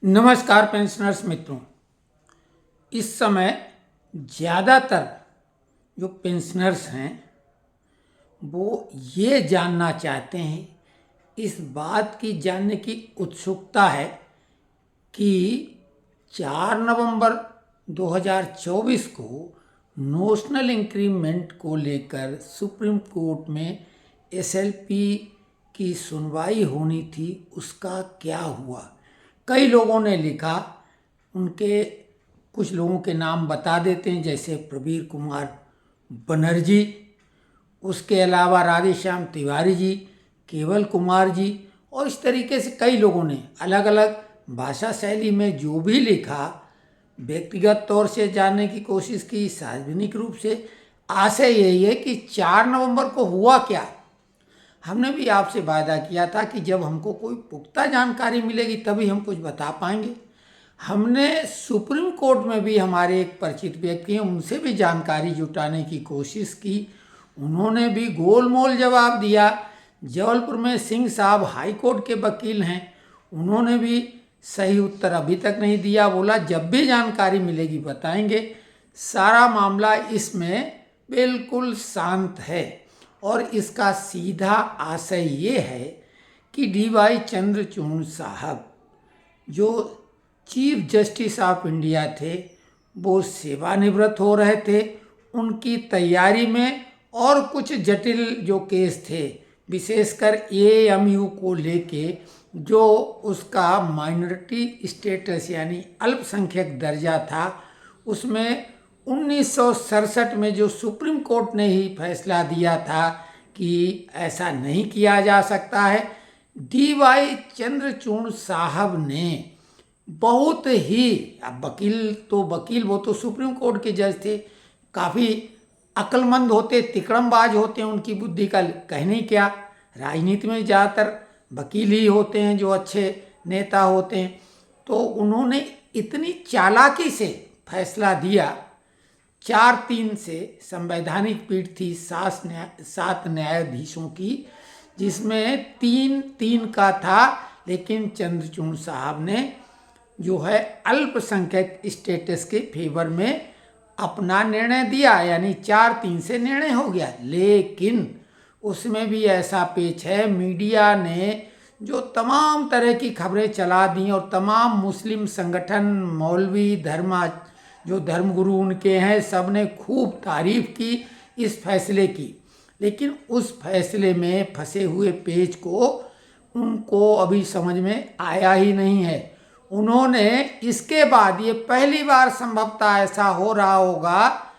नमस्कार पेंशनर्स मित्रों। इस समय ज़्यादातर जो पेंशनर्स हैं वो ये जानना चाहते हैं, इस बात की जानने की उत्सुकता है कि 4 नवंबर 2024 को नोशनल इंक्रीमेंट को लेकर सुप्रीम कोर्ट में एसएलपी की सुनवाई होनी थी, उसका क्या हुआ। कई लोगों ने लिखा, उनके कुछ लोगों के नाम बता देते हैं, जैसे प्रवीर कुमार बनर्जी, उसके अलावा राधेश्याम तिवारी जी, केवल कुमार जी, और इस तरीके से कई लोगों ने अलग अलग भाषा शैली में जो भी लिखा, व्यक्तिगत तौर से जानने की कोशिश की, सार्वजनिक रूप से। आशय यही है कि 4 नवंबर को हुआ क्या। हमने भी आपसे वायदा किया था कि जब हमको कोई पुख्ता जानकारी मिलेगी तभी हम कुछ बता पाएंगे। हमने सुप्रीम कोर्ट में भी हमारे एक परिचित व्यक्ति हैं, उनसे भी जानकारी जुटाने की कोशिश की। उन्होंने भी गोलमोल जवाब दिया। जबलपुर में सिंह साहब हाई कोर्ट के वकील हैं, उन्होंने भी सही उत्तर अभी तक नहीं दिया। बोला जब भी जानकारी मिलेगी बताएंगे। सारा मामला इसमें बिल्कुल शांत है और इसका सीधा आशय ये है कि डीवाई चंद्रचूड़ साहब जो चीफ जस्टिस ऑफ इंडिया थे वो सेवानिवृत्त हो रहे थे। उनकी तैयारी में और कुछ जटिल जो केस थे, विशेषकर एएमयू को लेके, जो उसका माइनॉरिटी स्टेटस यानी अल्पसंख्यक दर्जा था, उसमें 1967 में जो सुप्रीम कोर्ट ने ही फैसला दिया था कि ऐसा नहीं किया जा सकता है, डीवाई चंद्रचूड़ साहब ने बहुत ही, अब वकील वो तो सुप्रीम कोर्ट के जज थे, काफ़ी अक्लमंद होते, तिकड़मबाज होते हैं, उनकी बुद्धि का कहने क्या। राजनीति में ज़्यादातर वकील ही होते हैं जो अच्छे नेता होते हैं। तो उन्होंने इतनी चालाकी से फैसला दिया। 4-3 से संवैधानिक पीठ थी, 7 न्यायाधीशों की, जिसमें 3-3 का था, लेकिन चंद्रचूड़ साहब ने जो है अल्पसंख्यक स्टेटस के फेवर में अपना निर्णय दिया, यानी 4-3 से निर्णय हो गया। लेकिन उसमें भी ऐसा पेच है, मीडिया ने जो तमाम तरह की खबरें चला दी और तमाम मुस्लिम संगठन, मौलवी, जो धर्मगुरु उनके हैं, सब ने खूब तारीफ की इस फैसले की। लेकिन उस फैसले में फंसे हुए पेच को उनको अभी समझ में आया ही नहीं है। उन्होंने इसके बाद, ये पहली बार संभवतः ऐसा हो रहा होगा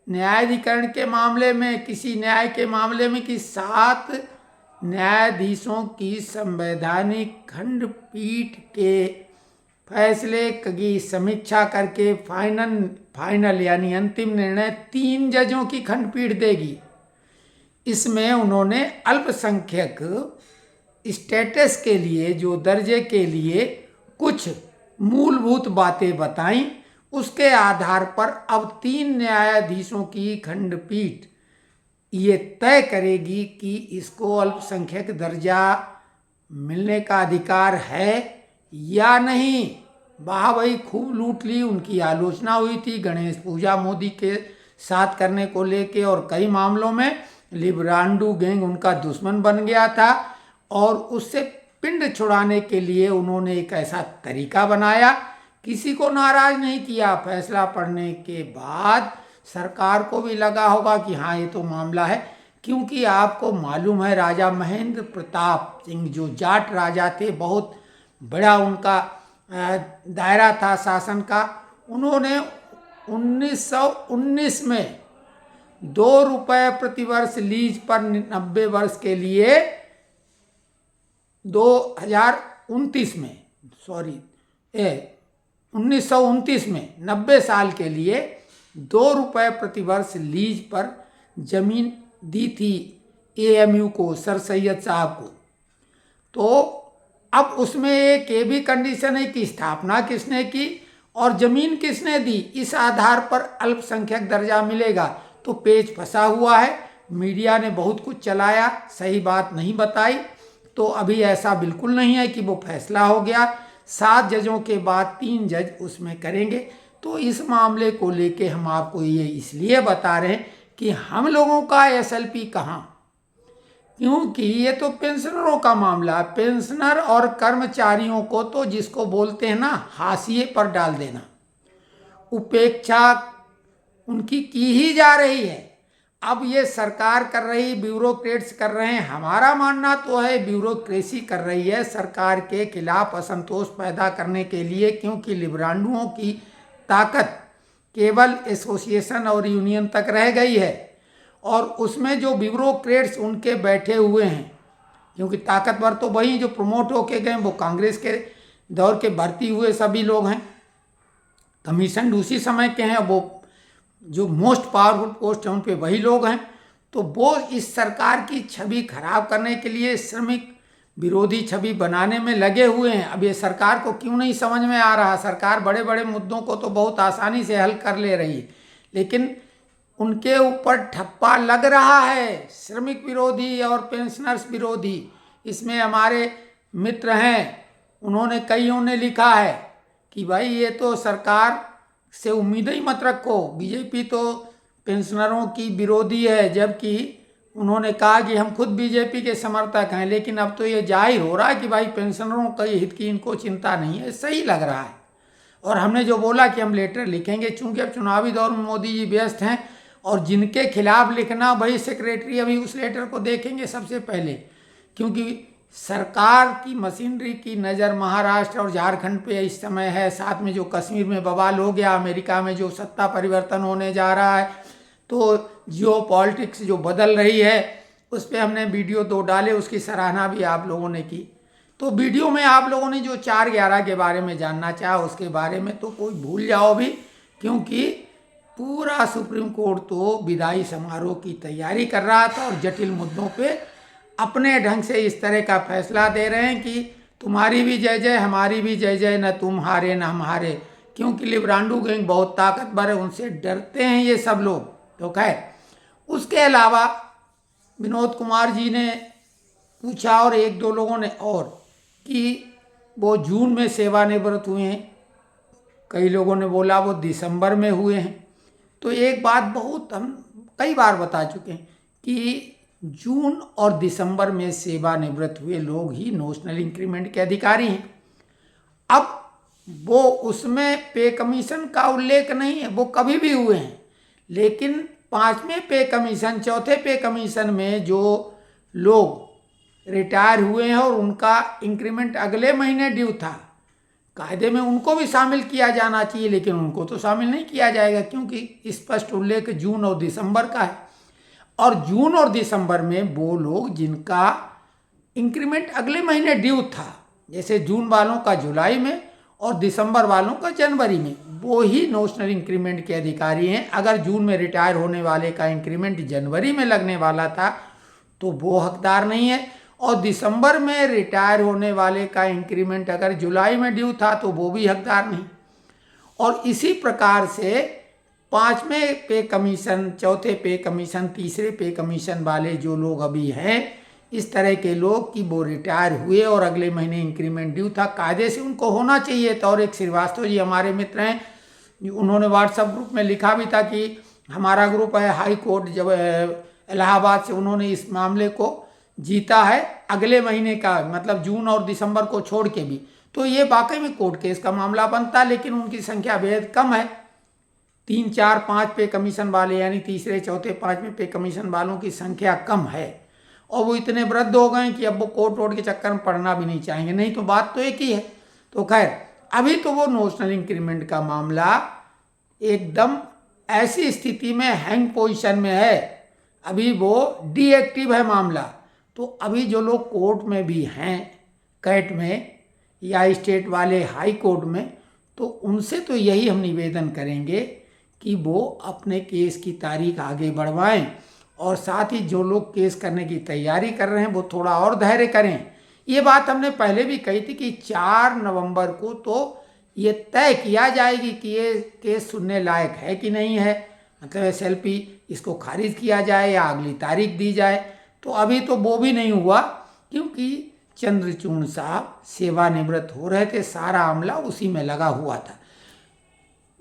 न्यायाधिकरण के मामले में, किसी न्याय के मामले में, कि 7 न्यायाधीशों की संवैधानिक खंडपीठ के फैसले की समीक्षा करके फाइनल यानी अंतिम निर्णय 3 जजों की खंडपीठ देगी। इसमें उन्होंने अल्पसंख्यक स्टेटस के लिए, जो दर्जे के लिए कुछ मूलभूत बातें बताई, उसके आधार पर अब 3 न्यायाधीशों की खंडपीठ ये तय करेगी कि इसको अल्पसंख्यक दर्जा मिलने का अधिकार है या नहीं। वाह भाई, खूब लूट ली। उनकी आलोचना हुई थी गणेश पूजा मोदी के साथ करने को लेके, और कई मामलों में लिब्रांडू गैंग उनका दुश्मन बन गया था, और उससे पिंड छुड़ाने के लिए उन्होंने एक ऐसा तरीका बनाया, किसी को नाराज नहीं किया। फैसला पढ़ने के बाद सरकार को भी लगा होगा कि हाँ ये तो मामला है, क्योंकि आपको मालूम है राजा महेंद्र प्रताप सिंह जो जाट राजा थे, बहुत बड़ा उनका दायरा था शासन का। उन्होंने 1919 में 2 रुपये प्रतिवर्ष लीज पर 90 वर्ष के लिए, 1929 में 90 साल के लिए 2 रुपये प्रतिवर्ष लीज पर जमीन दी थी एएमयू को, सर सैयद साहब को। तो अब उसमें एक ये भी कंडीशन है कि स्थापना किसने की और जमीन किसने दी, इस आधार पर अल्पसंख्यक दर्जा मिलेगा। तो पेच फंसा हुआ है। मीडिया ने बहुत कुछ चलाया, सही बात नहीं बताई। तो अभी ऐसा बिल्कुल नहीं है कि वो फैसला हो गया। 7 जजों के बाद 3 जज उसमें करेंगे। तो इस मामले को लेके हम आपको ये इसलिए बता रहे हैं कि हम लोगों का एसएलपी कहाँ, क्योंकि ये तो पेंशनरों का मामला है। पेंशनर और कर्मचारियों को तो जिसको बोलते हैं ना हाशिए पर डाल देना, उपेक्षा उनकी की ही जा रही है। अब ये सरकार कर रही, ब्यूरोक्रेट्स कर रहे हैं। हमारा मानना तो है ब्यूरोक्रेसी कर रही है सरकार के खिलाफ असंतोष पैदा करने के लिए, क्योंकि लिबरांडुओं की ताकत केवल एसोसिएशन और यूनियन तक रह गई है, और उसमें जो ब्यूरोक्रेट्स उनके बैठे हुए हैं, क्योंकि ताकतवर तो वही जो प्रमोट होके गए वो कांग्रेस के दौर के भर्ती हुए सभी लोग हैं, कमीशन उसी समय के हैं, वो जो मोस्ट पावरफुल पोस्ट हैं उन पे वही लोग हैं। तो वो इस सरकार की छवि खराब करने के लिए श्रमिक विरोधी छवि बनाने में लगे हुए हैं। अब ये सरकार को क्यों नहीं समझ में आ रहा, सरकार बड़े बड़े मुद्दों को तो बहुत आसानी से हल कर ले रही है, लेकिन उनके ऊपर ठप्पा लग रहा है श्रमिक विरोधी और पेंशनर्स विरोधी। इसमें हमारे मित्र हैं, उन्होंने कईयों ने लिखा है कि भाई ये तो सरकार से उम्मीद ही मत रखो, बीजेपी तो पेंशनरों की विरोधी है, जबकि उन्होंने कहा कि हम खुद बीजेपी के समर्थक हैं। लेकिन अब तो ये जाहिर हो रहा है कि भाई पेंशनरों के हित की इनको चिंता नहीं है, सही लग रहा है। और हमने जो बोला कि हम लेटर लिखेंगे, चूंकि अब चुनावी दौर में मोदी जी व्यस्त हैं और जिनके खिलाफ लिखना वही सेक्रेटरी अभी उस लेटर को देखेंगे सबसे पहले, क्योंकि सरकार की मशीनरी की नज़र महाराष्ट्र और झारखंड पे इस समय है। साथ में जो कश्मीर में बवाल हो गया, अमेरिका में जो सत्ता परिवर्तन होने जा रहा है, तो जियो पॉलिटिक्स जो बदल रही है, उस पर हमने वीडियो 2 डाले, उसकी सराहना भी आप लोगों ने की। तो वीडियो में आप लोगों ने जो 4/11 के बारे में जानना चाहा उसके बारे में तो कोई भूल जाओ भी, क्योंकि पूरा सुप्रीम कोर्ट तो विदाई समारोह की तैयारी कर रहा था और जटिल मुद्दों पे अपने ढंग से इस तरह का फैसला दे रहे हैं कि तुम्हारी भी जय जय हमारी भी जय जय, न तुम हारे न हम हारे, क्योंकि लिब्रांडू गैंग बहुत ताकतवर है, उनसे डरते हैं ये सब लोग। तो खैर, उसके अलावा विनोद कुमार जी ने पूछा और 1-2 लोगों ने और कि वो जून में सेवानिवृत्त हुए हैं, कई लोगों ने बोला वो दिसंबर में हुए हैं। तो एक बात बहुत हम कई बार बता चुके हैं कि जून और दिसंबर में सेवानिवृत्त हुए लोग ही नोशनल इंक्रीमेंट के अधिकारी हैं। अब वो उसमें पे कमीशन का उल्लेख नहीं है, वो कभी भी हुए हैं, लेकिन 5वें पे कमीशन 4थे पे कमीशन में जो लोग रिटायर हुए हैं और उनका इंक्रीमेंट अगले महीने ड्यू था, कायदे में उनको भी शामिल किया जाना चाहिए, लेकिन उनको तो शामिल नहीं किया जाएगा क्योंकि स्पष्ट उल्लेख जून और दिसंबर का है। और जून और दिसंबर में वो लोग जिनका इंक्रीमेंट अगले महीने ड्यू था, जैसे जून वालों का जुलाई में और दिसंबर वालों का जनवरी में, वो ही नोशनल इंक्रीमेंट के अधिकारी हैं। अगर जून में रिटायर होने वाले का इंक्रीमेंट जनवरी में लगने वाला था तो वो हकदार नहीं है, और दिसंबर में रिटायर होने वाले का इंक्रीमेंट अगर जुलाई में ड्यू था तो वो भी हकदार नहीं। और इसी प्रकार से 5वें पे कमीशन, 4थे पे कमीशन, 3रे पे कमीशन वाले जो लोग अभी हैं, इस तरह के लोग कि वो रिटायर हुए और अगले महीने इंक्रीमेंट ड्यू था, कायदे से उनको होना चाहिए था। और एक श्रीवास्तव जी हमारे मित्र हैं, उन्होंने व्हाट्सएप ग्रुप में लिखा भी था कि हमारा ग्रुप है हाई कोर्ट जब इलाहाबाद से उन्होंने इस मामले को जीता है अगले महीने का, मतलब जून और दिसंबर को छोड़ के भी। तो ये वाकई में कोर्ट केस का मामला बनता, लेकिन उनकी संख्या बेहद कम है। 3, 4, 5 पे कमीशन वाले यानी 3रे, 4थे, 5वें पे कमीशन वालों की संख्या कम है, और वो इतने वृद्ध हो गए कि अब वो कोर्ट वोट के चक्कर में पढ़ना भी नहीं चाहेंगे, नहीं तो बात तो एक ही है। तो खैर, अभी तो वो नोशनल इंक्रीमेंट का मामला एकदम ऐसी स्थिति में हैंग पोजीशन में है, अभी वो डीएक्टिव है मामला। तो अभी जो लोग कोर्ट में भी हैं, कैट में या स्टेट वाले हाई कोर्ट में, तो उनसे तो यही हम निवेदन करेंगे कि वो अपने केस की तारीख आगे बढ़वाएं, और साथ ही जो लोग केस करने की तैयारी कर रहे हैं वो थोड़ा और धैर्य करें। ये बात हमने पहले भी कही थी कि 4 नवंबर को तो ये तय किया जाएगी कि ये केस सुनने लायक है कि नहीं है, मतलब एसएलपी इसको खारिज किया जाए या अगली तारीख दी जाए। तो अभी तो वो भी नहीं हुआ, क्योंकि चंद्रचूड़ साहब सेवानिवृत्त हो रहे थे, सारा अमला उसी में लगा हुआ था।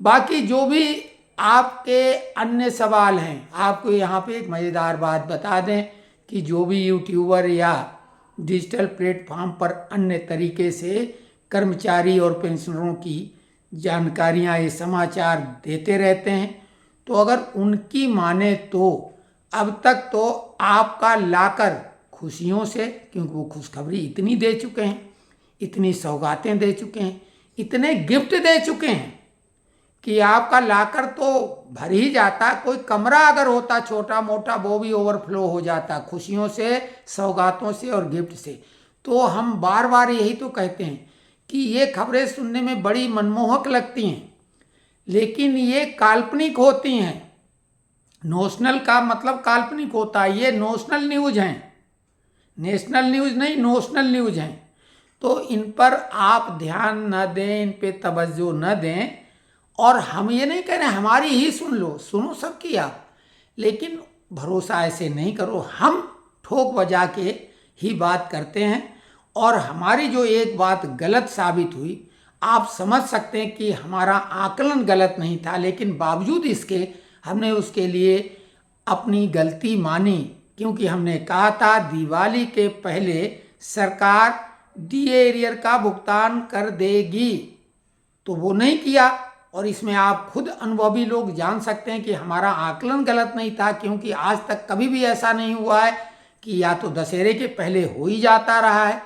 बाकी जो भी आपके अन्य सवाल हैं, आपको यहाँ पे एक मज़ेदार बात बता दें कि जो भी यूट्यूबर या डिजिटल प्लेटफॉर्म पर अन्य तरीके से कर्मचारी और पेंशनरों की जानकारियाँ, ये समाचार देते रहते हैं, तो अगर उनकी माने तो अब तक तो आपका लाकर खुशियों से, क्योंकि वो खुशखबरी इतनी दे चुके हैं, इतनी सौगातें दे चुके हैं, इतने गिफ्ट दे चुके हैं कि आपका लाकर तो भर ही जाता। कोई कमरा अगर होता छोटा मोटा वो भी ओवरफ्लो हो जाता खुशियों से, सौगातों से और गिफ्ट से। तो हम बार बार यही तो कहते हैं कि ये खबरें सुनने में बड़ी मनमोहक लगती हैं, लेकिन ये काल्पनिक होती हैं। नोशनल का मतलब काल्पनिक होता है, ये नोशनल न्यूज़ हैं, नेशनल न्यूज़ नहीं, नोशनल न्यूज़ हैं। तो इन पर आप ध्यान न दें, इन पे तवज्जो न दें। और हम ये नहीं कह रहे हमारी ही सुन लो, सुनो सबकी आप, लेकिन भरोसा ऐसे नहीं करो। हम ठोक बजा के ही बात करते हैं, और हमारी जो एक बात गलत साबित हुई, आप समझ सकते हैं कि हमारा आकलन गलत नहीं था, लेकिन बावजूद इसके हमने उसके लिए अपनी गलती मानी, क्योंकि हमने कहा था दिवाली के पहले सरकार डीए एरियर का भुगतान कर देगी, तो वो नहीं किया। और इसमें आप खुद अनुभवी लोग जान सकते हैं कि हमारा आकलन गलत नहीं था, क्योंकि आज तक कभी भी ऐसा नहीं हुआ है कि या तो दशहरे के पहले हो ही जाता रहा है,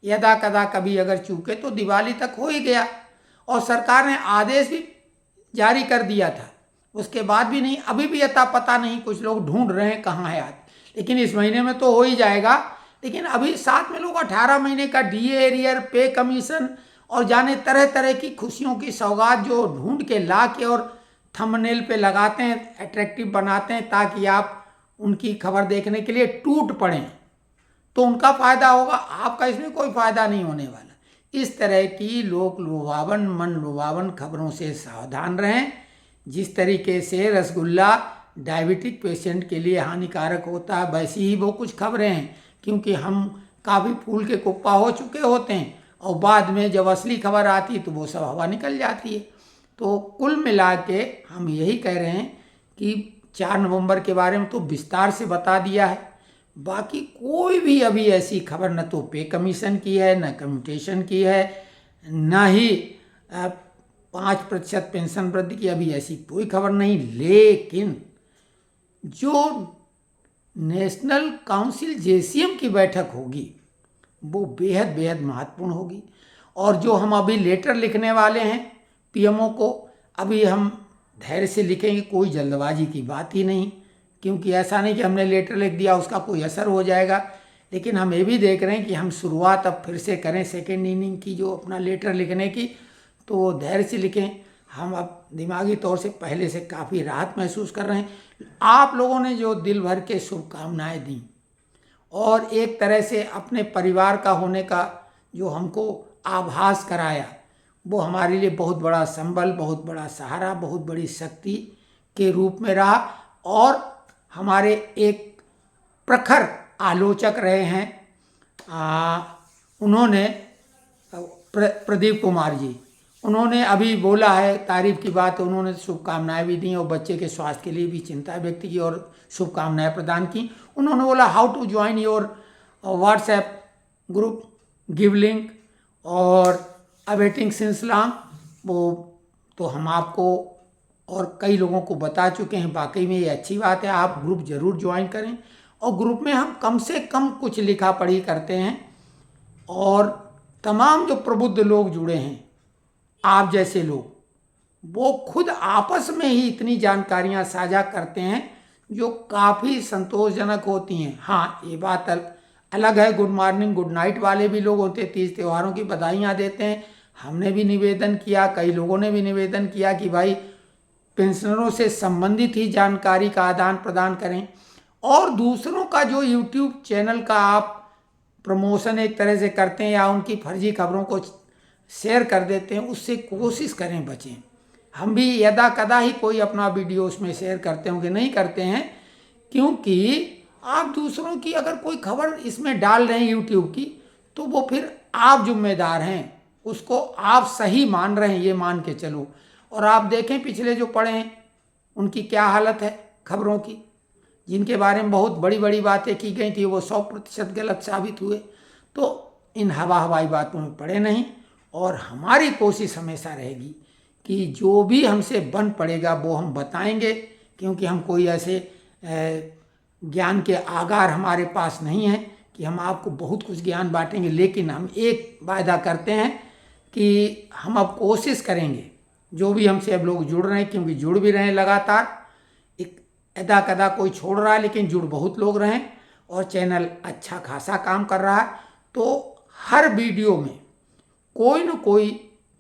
यदा कदा कभी अगर चूके तो दिवाली तक हो ही गया। और सरकार ने आदेश भी जारी कर दिया था, उसके बाद भी नहीं, अभी भी अता पता नहीं, कुछ लोग ढूंढ रहे हैं कहाँ है आज, लेकिन इस महीने में तो हो ही जाएगा। लेकिन अभी साथ में लोग 18 महीने का डीए एरियर, पे कमीशन और जाने तरह तरह की खुशियों की सौगात जो ढूंढ के ला के और थंबनेल पे लगाते हैं, अट्रैक्टिव बनाते हैं, ताकि आप उनकी खबर देखने के लिए टूट पड़ें, तो उनका फायदा होगा, आपका इसमें कोई फायदा नहीं होने वाला। इस तरह की लोक लुभावन, मन लुभावन खबरों से सावधान रहें। जिस तरीके से रसगुल्ला डायबिटिक पेशेंट के लिए हानिकारक होता है, वैसी ही वो कुछ खबरें हैं, क्योंकि हम काफ़ी फूल के कुप्पा हो चुके होते हैं, और बाद में जब असली खबर आती है तो वो सब हवा निकल जाती है। तो कुल मिला के हम यही कह रहे हैं कि 4 नवंबर के बारे में तो विस्तार से बता दिया है। बाकी कोई भी अभी ऐसी खबर न तो पे कमीशन की है, न कम्यूटेशन की है, न ही 5% पेंशन वृद्धि की, अभी ऐसी कोई खबर नहीं। लेकिन जो नेशनल काउंसिल जेसीएम की बैठक होगी वो बेहद बेहद महत्वपूर्ण होगी। और जो हम अभी लेटर लिखने वाले हैं पीएमओ को, अभी हम धैर्य से लिखेंगे, कोई जल्दबाजी की बात ही नहीं, क्योंकि ऐसा नहीं कि हमने लेटर लिख दिया उसका कोई असर हो जाएगा। लेकिन हम ये भी देख रहे हैं कि हम शुरुआत अब फिर से करें सेकेंड इनिंग की, जो अपना लेटर लिखने की, तो धैर्य से लिखें। हम अब दिमागी तौर से पहले से काफ़ी राहत महसूस कर रहे हैं। आप लोगों ने जो दिल भर के शुभकामनाएं दी और एक तरह से अपने परिवार का होने का जो हमको आभास कराया, वो हमारे लिए बहुत बड़ा संबल, बहुत बड़ा सहारा, बहुत बड़ी शक्ति के रूप में रहा। और हमारे एक प्रखर आलोचक रहे हैं उन्होंने, प्रदीप कुमार जी, उन्होंने अभी बोला है, तारीफ की बात, उन्होंने शुभकामनाएं भी दी और बच्चे के स्वास्थ्य के लिए भी चिंता व्यक्त की और शुभकामनाएं प्रदान की। उन्होंने बोला how to join your WhatsApp group, give link और अवेटिंग सिंस लॉन्ग, वो तो हम आपको और कई लोगों को बता चुके हैं। वाकई में ये अच्छी बात है, आप ग्रुप ज़रूर ज्वाइन करें। और ग्रुप में हम कम से कम कुछ लिखा पढ़ी करते हैं, और तमाम जो प्रबुद्ध लोग जुड़े हैं, आप जैसे लोग, वो खुद आपस में ही इतनी जानकारियां साझा करते हैं जो काफ़ी संतोषजनक होती हैं। हाँ, ये बात अलग है, गुड मॉर्निंग गुड नाइट वाले भी लोग होते हैं, तीज त्योहारों की बधाइयाँ देते हैं। हमने भी निवेदन किया, कई लोगों ने भी निवेदन किया कि भाई पेंशनरों से संबंधित ही जानकारी का आदान प्रदान करें। और दूसरों का जो यूट्यूब चैनल का आप प्रमोशन एक तरह से करते हैं या उनकी फर्जी खबरों को शेयर कर देते हैं, उससे कोशिश करें बचें। हम भी यदा कदा ही कोई अपना वीडियो उसमें शेयर करते होंगे, नहीं करते हैं, क्योंकि आप दूसरों की अगर कोई खबर इसमें डाल रहे हैं यूट्यूब की, तो वो फिर आप जिम्मेदार हैं, उसको आप सही मान रहे हैं ये मान के चलो। और आप देखें पिछले जो पढ़े हैं उनकी क्या हालत है खबरों की, जिनके बारे में बहुत बड़ी बड़ी बातें की गई थी वो 100% गलत साबित हुए। तो इन हवाई बातों में पड़े नहीं, और हमारी कोशिश हमेशा रहेगी कि जो भी हमसे बन पड़ेगा वो हम बताएंगे, क्योंकि हम कोई ऐसे ज्ञान के आगार हमारे पास नहीं है कि हम आपको बहुत कुछ ज्ञान बांटेंगे। लेकिन हम एक वायदा करते हैं कि हम अब कोशिश करेंगे, जो भी हमसे अब लोग जुड़ रहे हैं, क्योंकि जुड़ भी रहे हैं लगातार, एक अदा कदा कोई छोड़ रहा है लेकिन जुड़ बहुत लोग रहे हैं, और चैनल अच्छा खासा काम कर रहा है। तो हर वीडियो में कोई न कोई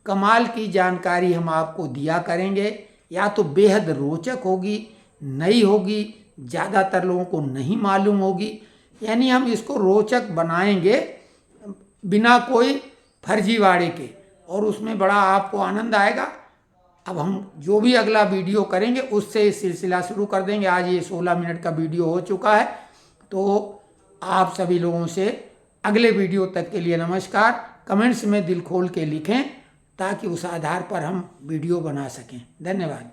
कमाल की जानकारी हम आपको दिया करेंगे, या तो बेहद रोचक होगी, नई होगी, ज़्यादातर लोगों को नहीं मालूम होगी। यानी हम इसको रोचक बनाएंगे बिना कोई फर्जीवाड़े के, और उसमें बड़ा आपको आनंद आएगा। अब हम जो भी अगला वीडियो करेंगे उससे सिलसिला शुरू कर देंगे। आज ये 16 मिनट का वीडियो हो चुका है। तो आप सभी लोगों से अगले वीडियो तक के लिए नमस्कार। कमेंट्स में दिल खोल के लिखें ताकि उस आधार पर हम वीडियो बना सकें। धन्यवाद।